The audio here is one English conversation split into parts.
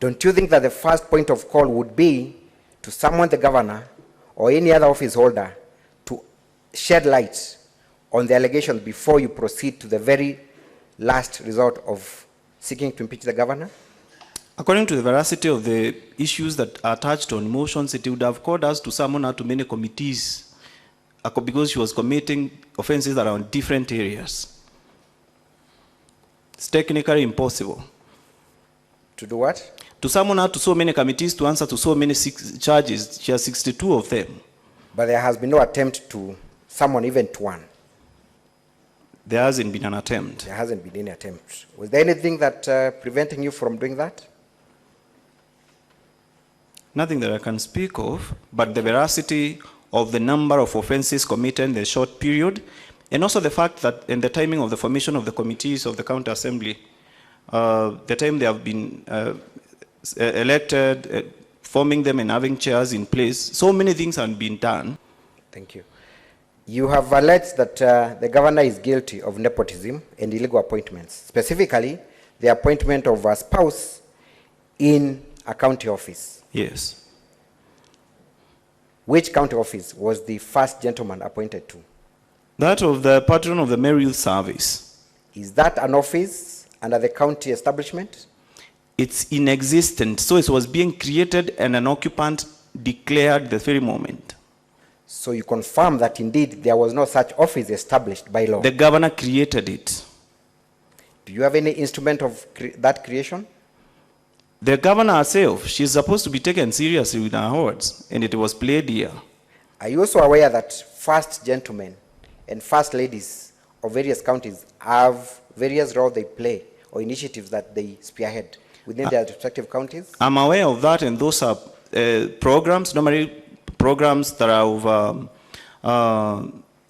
Don't you think that the first point of call would be to summon the governor or any other office holder to shed light on the allegations before you proceed to the very last resort of seeking to impeach the governor? According to the veracity of the issues that are attached on motions, it would have called us to summon her to many committees because she was committing offenses around different areas. It's technically impossible. To do what? To summon her to so many committees to answer to so many charges. She has 62 of them. But there has been no attempt to summon even to one. There hasn't been an attempt. There hasn't been any attempt. Was there anything that preventing you from doing that? Nothing that I can speak of, but the veracity of the number of offenses committed in the short period, and also the fact that in the timing of the formation of the committees of the county assembly, the time they have been elected, forming them and having chairs in place, so many things have been done. Thank you. You have alleged that the governor is guilty of nepotism and illegal appointments, specifically the appointment of a spouse in a county office. Yes. Which county office was the first gentleman appointed to? That of the patron of the Meru service. Is that an office under the county establishment? It's inexistent, so it was being created and an occupant declared the very moment. So you confirm that indeed there was no such office established by law? The governor created it. Do you have any instrument of that creation? The governor herself, she's supposed to be taken seriously with her words, and it was played here. Are you also aware that first gentlemen and first ladies of various counties have various roles they play or initiatives that they spearhead within their respective counties? I'm aware of that, and those are programs, normally programs that are of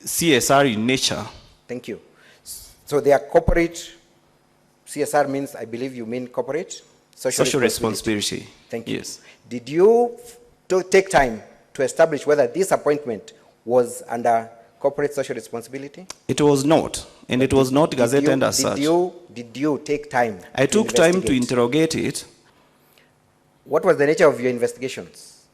CSR in nature. Thank you. So they are corporate, CSR means, I believe you mean corporate? Social responsibility. Thank you. Yes. Did you take time to establish whether this appointment was under corporate social responsibility? It was not, and it was not gazetted as such. Did you take time? I took time to interrogate it. What was the nature of your investigations?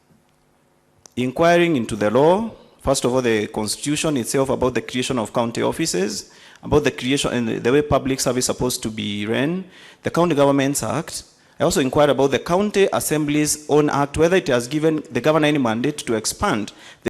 Inquiring into the law, first of all, the constitution itself about the creation of county offices, about the creation and the way public service is supposed to be run, the County Governments Act. I also inquired about the County Assembly's own act, whether it has given the governor any mandate to expand the